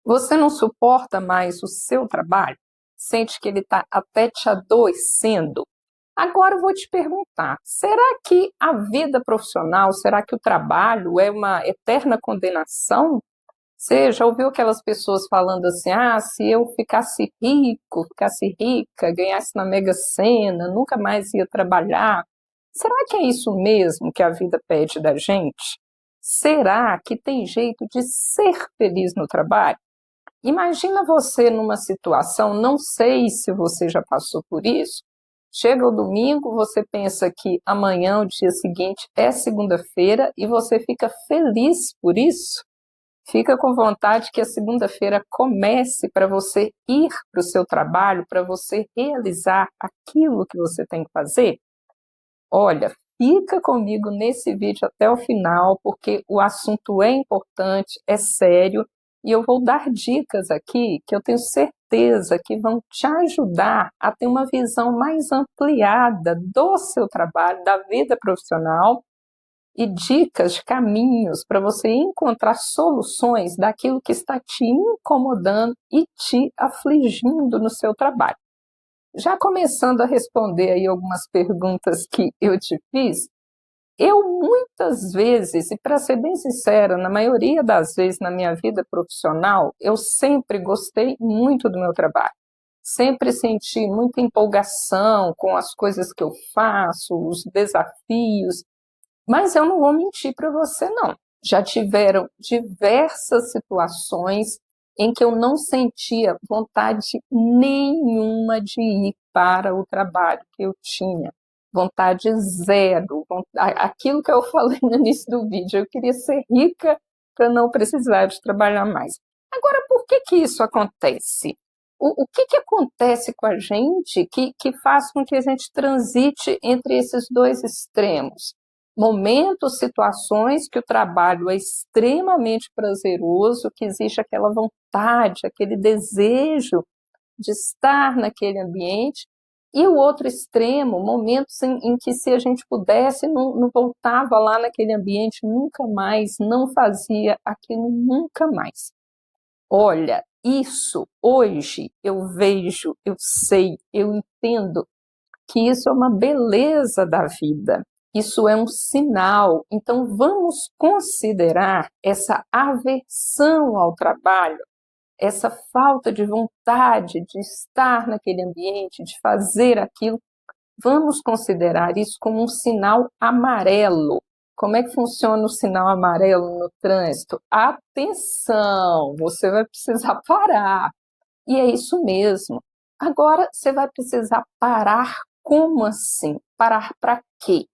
Você não suporta mais o seu trabalho? Sente que ele está até te adoecendo? Agora eu vou te perguntar: será que a vida profissional, será que o trabalho é uma eterna condenação? Você já ouviu aquelas pessoas falando assim: ah, se eu ficasse rico, ficasse rica, ganhasse na Mega Sena, nunca mais ia trabalhar? Será que é isso mesmo que a vida pede da gente? Será que tem jeito de ser feliz no trabalho? Imagina você numa situação, não sei se você já passou por isso. Chega o domingo, você pensa que amanhã, o dia seguinte, é segunda-feira e você fica feliz por isso. Fica com vontade que a segunda-feira comece para você ir para o seu trabalho, para você realizar aquilo que você tem que fazer. Olha, fica comigo nesse vídeo até o final, porque o assunto é importante, é sério, e eu vou dar dicas aqui que eu tenho certeza que vão te ajudar a ter uma visão mais ampliada do seu trabalho, da vida profissional, e dicas de caminhos para você encontrar soluções daquilo que está te incomodando e te afligindo no seu trabalho. Já começando a responder aí algumas perguntas que eu te fiz, eu muitas vezes, e para ser bem sincera, na maioria das vezes na minha vida profissional, eu sempre gostei muito do meu trabalho. Sempre senti muita empolgação com as coisas que eu faço, os desafios, mas eu não vou mentir para você, não. Já tiveram diversas situações em que eu não sentia vontade nenhuma de ir para o trabalho que eu tinha. Vontade zero. Aquilo que eu falei no início do vídeo, eu queria ser rica para não precisar de trabalhar mais. Agora, por que que isso acontece? O que que acontece com a gente que faz com que a gente transite entre esses dois extremos? Momentos, situações que o trabalho é extremamente prazeroso, que existe aquela vontade, aquele desejo de estar naquele ambiente, e o outro extremo, momentos em que se a gente pudesse, não voltava lá naquele ambiente nunca mais, não fazia aquilo nunca mais. Olha, isso hoje eu vejo, eu sei, eu entendo que isso é uma beleza da vida. Isso é um sinal. Então, vamos considerar essa aversão ao trabalho, essa falta de vontade de estar naquele ambiente, de fazer aquilo. Vamos considerar isso como um sinal amarelo. Como é que funciona o sinal amarelo no trânsito? Atenção, você vai precisar parar. E é isso mesmo. Agora você vai precisar parar. Como assim? Parar para quê?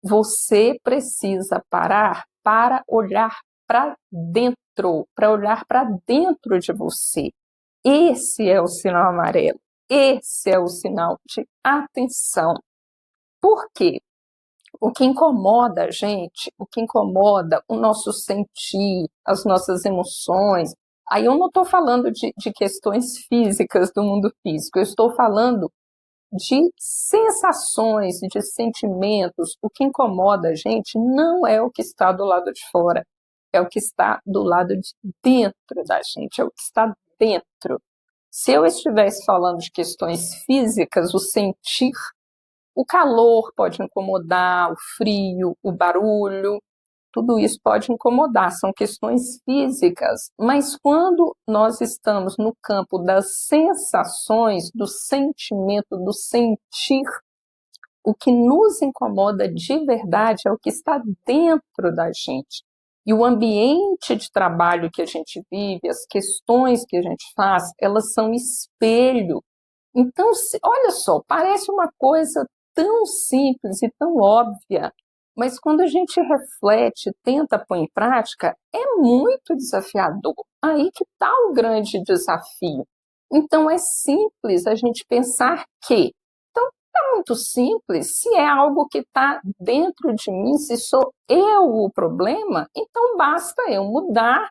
Você precisa parar para olhar para olhar para dentro de você. Esse é o sinal amarelo. Esse é o sinal de atenção. Por quê? O que incomoda a gente, o que incomoda o nosso sentir, as nossas emoções. Aí eu não estou falando de questões físicas do mundo físico, eu estou falando de sensações, de sentimentos. O que incomoda a gente não é o que está do lado de fora, é o que está do lado de dentro da gente, é o que está dentro. Se eu estivesse falando de questões físicas, o sentir, o calor pode incomodar, o frio, o barulho, tudo isso pode incomodar, são questões físicas, mas quando nós estamos no campo das sensações, do sentimento, do sentir, o que nos incomoda de verdade é o que está dentro da gente. E o ambiente de trabalho que a gente vive, as questões que a gente faz, elas são espelho. Então, olha só, parece uma coisa tão simples e tão óbvia, mas quando a gente reflete, tenta pôr em prática, é muito desafiador. Aí que está o grande desafio. Então é simples a gente pensar que. Então é muito simples. Se é algo que está dentro de mim, se sou eu o problema, então basta eu mudar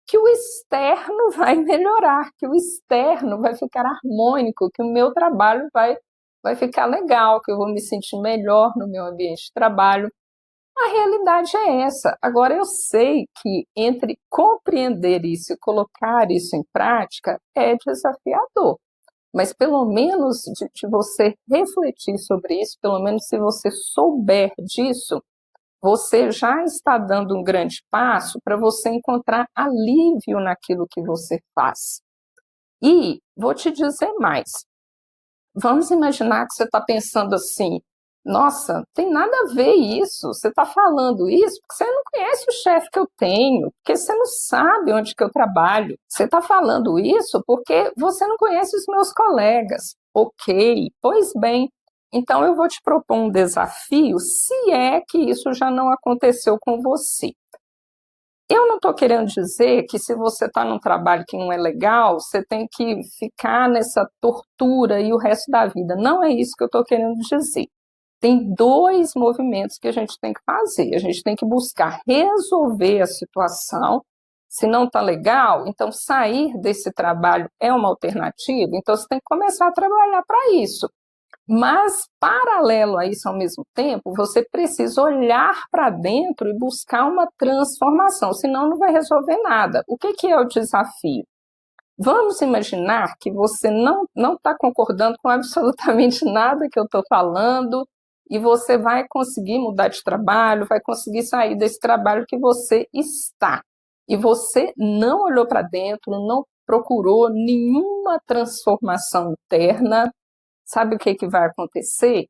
que o externo vai melhorar, que o externo vai ficar harmônico, que o meu trabalho vai ficar legal, que eu vou me sentir melhor no meu ambiente de trabalho. A realidade é essa. Agora, eu sei que entre compreender isso e colocar isso em prática é desafiador. Mas pelo menos de você refletir sobre isso, pelo menos se você souber disso, você já está dando um grande passo para você encontrar alívio naquilo que você faz. E vou te dizer mais. Vamos imaginar que você está pensando assim: nossa, tem nada a ver isso. Você está falando isso porque você não conhece o chefe que eu tenho, porque você não sabe onde que eu trabalho. Você está falando isso porque você não conhece os meus colegas. Ok, pois bem. Então eu vou te propor um desafio, se é que isso já não aconteceu com você. Eu não estou querendo dizer que se você está num trabalho que não é legal, você tem que ficar nessa tortura aí o resto da vida. Não é isso que eu estou querendo dizer. Tem dois movimentos que a gente tem que fazer. A gente tem que buscar resolver a situação. Se não está legal, então sair desse trabalho é uma alternativa. Então você tem que começar a trabalhar para isso. Mas, paralelo a isso, ao mesmo tempo, você precisa olhar para dentro e buscar uma transformação, senão não vai resolver nada. O que é o desafio? Vamos imaginar que você não está concordando com absolutamente nada que eu estou falando e você vai conseguir mudar de trabalho, vai conseguir sair desse trabalho que você está. E você não olhou para dentro, não procurou nenhuma transformação interna. Sabe o que vai acontecer?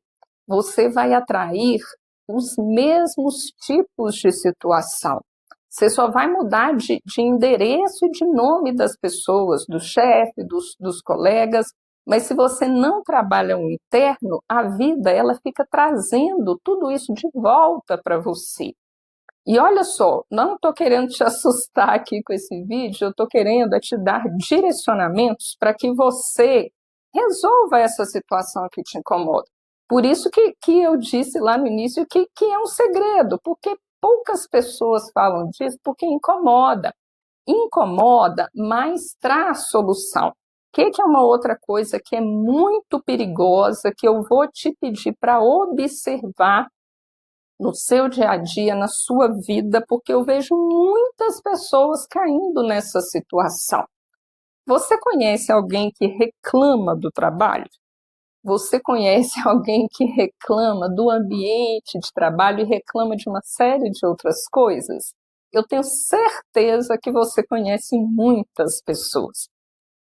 Você vai atrair os mesmos tipos de situação. Você só vai mudar de endereço e de nome das pessoas, do chefe, dos colegas, mas se você não trabalha o interno, a vida ela fica trazendo tudo isso de volta para você. E olha só, não estou querendo te assustar aqui com esse vídeo, eu estou querendo te dar direcionamentos para que você resolva essa situação que te incomoda. Por isso que eu disse lá no início que é um segredo, porque poucas pessoas falam disso, porque incomoda. Incomoda, mas traz solução. O que é uma outra coisa que é muito perigosa, que eu vou te pedir para observar no seu dia a dia, na sua vida, porque eu vejo muitas pessoas caindo nessa situação. Você conhece alguém que reclama do trabalho? Você conhece alguém que reclama do ambiente de trabalho e reclama de uma série de outras coisas? Eu tenho certeza que você conhece muitas pessoas.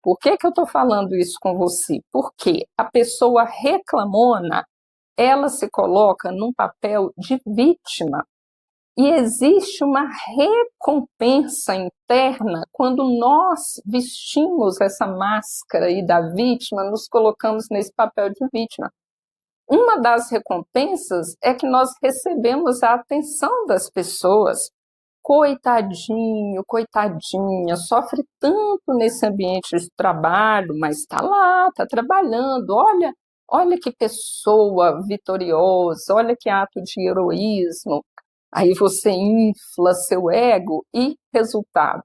Por que eu estou falando isso com você? Porque a pessoa reclamona, ela se coloca num papel de vítima. E existe uma recompensa interna quando nós vestimos essa máscara aí da vítima, nos colocamos nesse papel de vítima. Uma das recompensas é que nós recebemos a atenção das pessoas. Coitadinho, coitadinha, sofre tanto nesse ambiente de trabalho, mas está lá, está trabalhando. Olha que pessoa vitoriosa, olha que ato de heroísmo. Aí você infla seu ego e, resultado,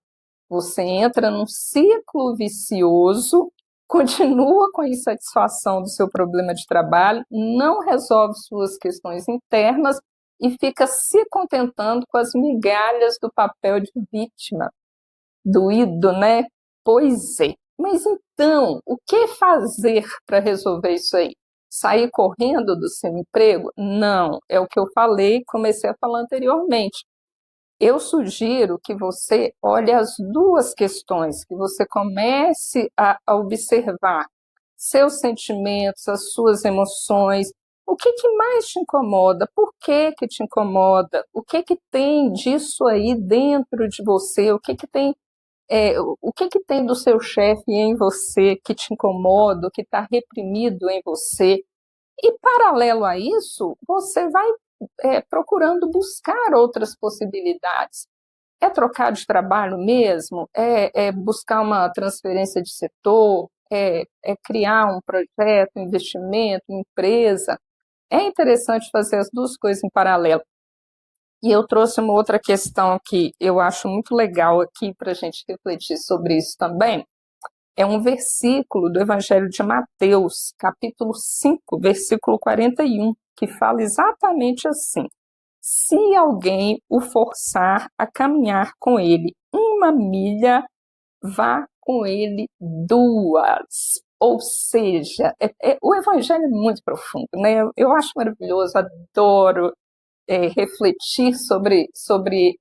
você entra num ciclo vicioso, continua com a insatisfação do seu problema de trabalho, não resolve suas questões internas e fica se contentando com as migalhas do papel de vítima. Doído, né? Pois é. Mas então, o que fazer para resolver isso aí? Sair correndo do seu emprego? Não, é o que eu falei, comecei a falar anteriormente. Eu sugiro que você olhe as duas questões, que você comece a observar seus sentimentos, as suas emoções, o que mais te incomoda, por que te incomoda, o que tem disso aí dentro de você, o que tem do seu chefe em você que te incomoda, que está reprimido em você. E, paralelo a isso, você vai procurando buscar outras possibilidades. É trocar de trabalho mesmo? É buscar uma transferência de setor? É criar um projeto, um investimento, uma empresa? É interessante fazer as duas coisas em paralelo. E eu trouxe uma outra questão que eu acho muito legal aqui para a gente refletir sobre isso também. É um versículo do Evangelho de Mateus, capítulo 5, versículo 41, que fala exatamente assim: Se alguém o forçar a caminhar com ele 1 milha, vá com ele 2. Ou seja, o evangelho é muito profundo, né? Eu acho maravilhoso, adoro refletir sobre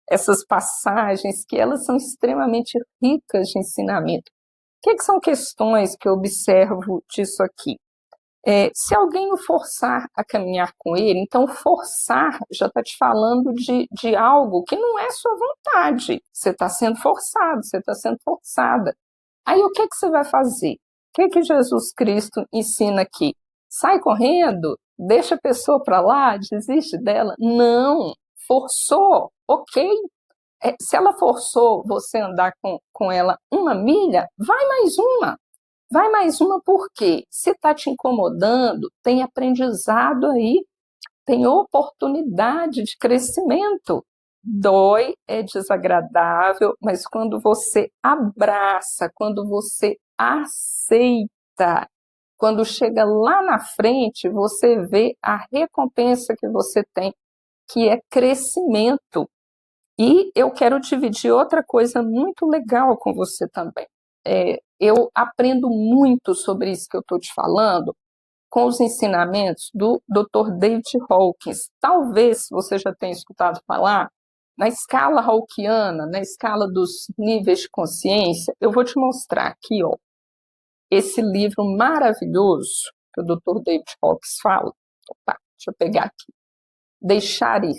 essas passagens, que elas são extremamente ricas de ensinamento. O que são questões que eu observo disso aqui? Se alguém o forçar a caminhar com ele, então forçar já está te falando de algo que não é sua vontade. Você está sendo forçado, você está sendo forçada. Aí o que você vai fazer? O que Jesus Cristo ensina aqui? Sai correndo? Deixa a pessoa para lá? Desiste dela? Não. Forçou? Ok. Se ela forçou você a andar com ela 1 milha, vai mais uma. Vai mais uma porque se está te incomodando, tem aprendizado aí, tem oportunidade de crescimento. Dói, é desagradável, mas quando você abraça, quando você aceita, quando chega lá na frente, você vê a recompensa que você tem, que é crescimento. E eu quero dividir outra coisa muito legal com você também. Eu aprendo muito sobre isso que eu estou te falando com os ensinamentos do Dr. David Hawkins. Talvez você já tenha escutado falar na escala Hawkiana, na escala dos níveis de consciência. Eu vou te mostrar aqui, ó, esse livro maravilhoso que o Dr. David Hawkins fala. Opa, deixa eu pegar aqui. Deixar ir.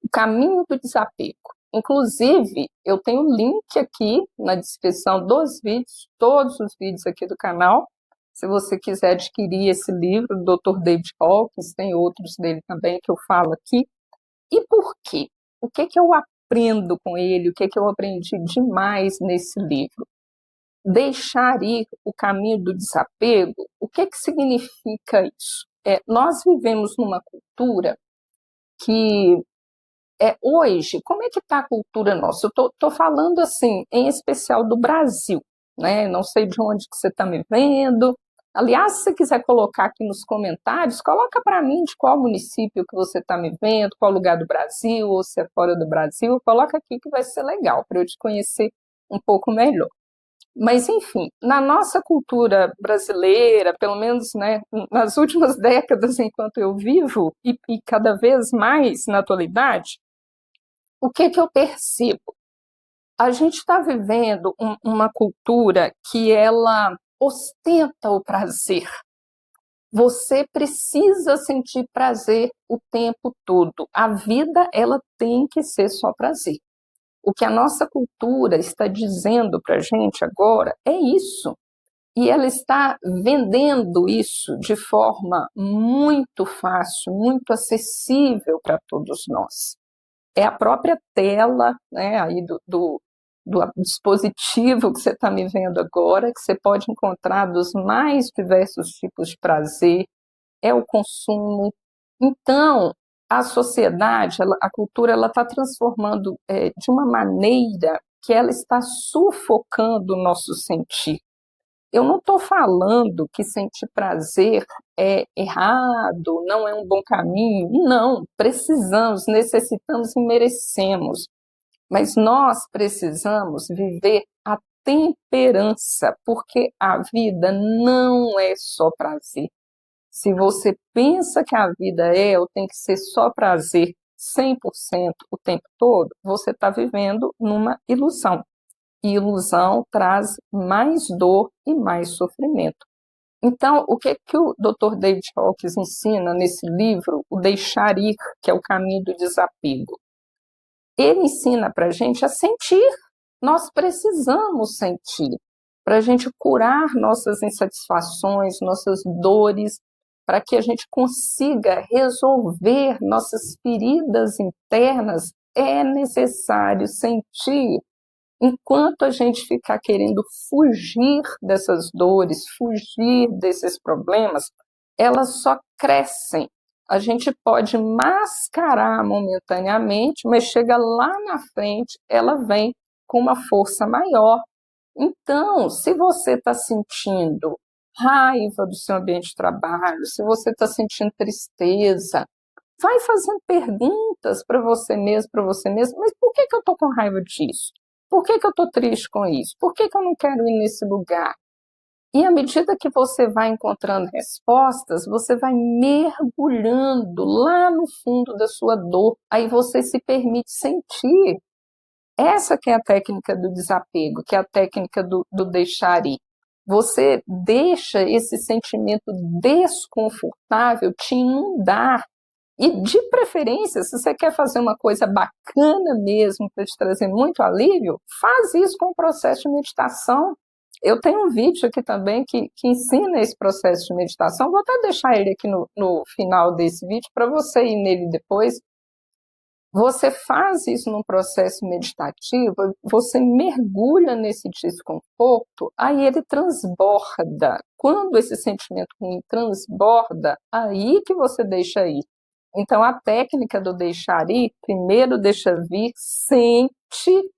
O caminho do desapego. Inclusive, eu tenho o link aqui na descrição dos vídeos, todos os vídeos aqui do canal. Se você quiser adquirir esse livro do Dr. David Hawkins, tem outros dele também que eu falo aqui. E por quê? O que eu aprendo com ele? O que eu aprendi demais nesse livro? Deixar ir o caminho do desapego, o que significa isso? Nós vivemos numa cultura que hoje, como é que está a cultura nossa? Eu estou falando assim, em especial do Brasil, né? Não sei de onde que você está me vendo. Aliás, se você quiser colocar aqui nos comentários, coloca para mim de qual município que você está me vendo, qual lugar do Brasil, ou se é fora do Brasil, coloca aqui que vai ser legal para eu te conhecer um pouco melhor. Mas, enfim, na nossa cultura brasileira, pelo menos, né, nas últimas décadas enquanto eu vivo, e cada vez mais na atualidade, o que eu percebo? A gente está vivendo uma cultura que ela ostenta o prazer. Você precisa sentir prazer o tempo todo. A vida, ela tem que ser só prazer. O que a nossa cultura está dizendo para a gente agora é isso. E ela está vendendo isso de forma muito fácil, muito acessível para todos nós. É a própria tela, né, aí do dispositivo que você está me vendo agora, que você pode encontrar dos mais diversos tipos de prazer, é o consumo. Então, a sociedade, a cultura, ela está transformando de uma maneira que ela está sufocando o nosso sentir. Eu não estou falando que sentir prazer é errado, não é um bom caminho. Não, precisamos, necessitamos e merecemos. Mas nós precisamos viver a temperança, porque a vida não é só prazer. Se você pensa que a vida ou tem que ser só prazer 100% o tempo todo, você está vivendo numa ilusão. E ilusão traz mais dor e mais sofrimento. Então, o que o Dr. David Hawkins ensina nesse livro, o Deixar Ir, que é o caminho do desapego? Ele ensina para a gente a sentir. Nós precisamos sentir para a gente curar nossas insatisfações, nossas dores, para que a gente consiga resolver nossas feridas internas. É necessário sentir. Enquanto a gente ficar querendo fugir dessas dores, fugir desses problemas, elas só crescem. A gente pode mascarar momentaneamente, mas chega lá na frente, ela vem com uma força maior. Então, se você está sentindo raiva do seu ambiente de trabalho, se você está sentindo tristeza, vai fazendo perguntas para você mesmo, mas por que que eu estou com raiva disso? Por que que eu estou triste com isso? Por que que eu não quero ir nesse lugar? E à medida que você vai encontrando respostas, você vai mergulhando lá no fundo da sua dor. Aí você se permite sentir. Essa que é a técnica do desapego, que é a técnica do deixar ir. Você deixa esse sentimento desconfortável te inundar. E de preferência, se você quer fazer uma coisa bacana mesmo, para te trazer muito alívio, faz isso com o processo de meditação. Eu tenho um vídeo aqui também que ensina esse processo de meditação. Vou até deixar ele aqui no final desse vídeo para você ir nele depois. Você faz isso num processo meditativo, você mergulha nesse desconforto, aí ele transborda. Quando esse sentimento ruim transborda, aí que você deixa ir. Então, a técnica do deixar ir, primeiro deixa vir, sente,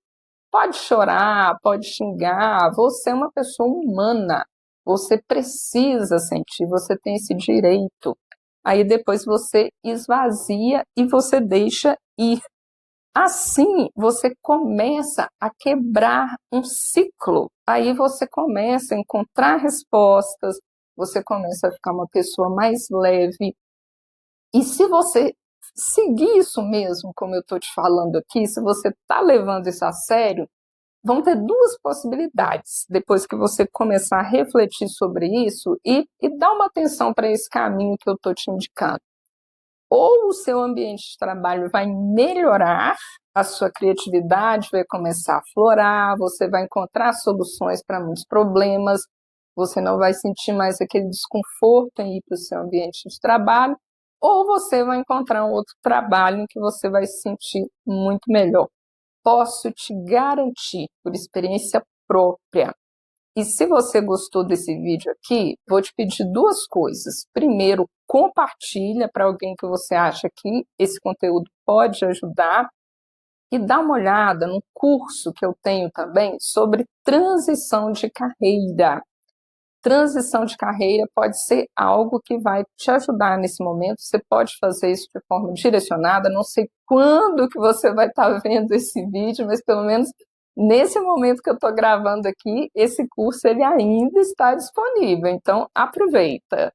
pode chorar, pode xingar, você é uma pessoa humana, você precisa sentir, você tem esse direito. Aí depois você esvazia e você deixa ir. Assim, você começa a quebrar um ciclo. Aí você começa a encontrar respostas, você começa a ficar uma pessoa mais leve. E se você seguir isso mesmo, como eu estou te falando aqui, se você está levando isso a sério, vão ter duas possibilidades depois que você começar a refletir sobre isso e dar uma atenção para esse caminho que eu estou te indicando. Ou o seu ambiente de trabalho vai melhorar, a sua criatividade vai começar a florar, você vai encontrar soluções para muitos problemas, você não vai sentir mais aquele desconforto em ir para o seu ambiente de trabalho, ou você vai encontrar um outro trabalho em que você vai se sentir muito melhor. Posso te garantir, por experiência própria. E se você gostou desse vídeo aqui, vou te pedir duas coisas. Primeiro, compartilha para alguém que você acha que esse conteúdo pode ajudar e dá uma olhada no curso que eu tenho também sobre transição de carreira. Transição de carreira pode ser algo que vai te ajudar nesse momento, você pode fazer isso de forma direcionada, não sei quando que você vai estar vendo esse vídeo, mas pelo menos nesse momento que eu estou gravando aqui, esse curso ele ainda está disponível, então aproveita.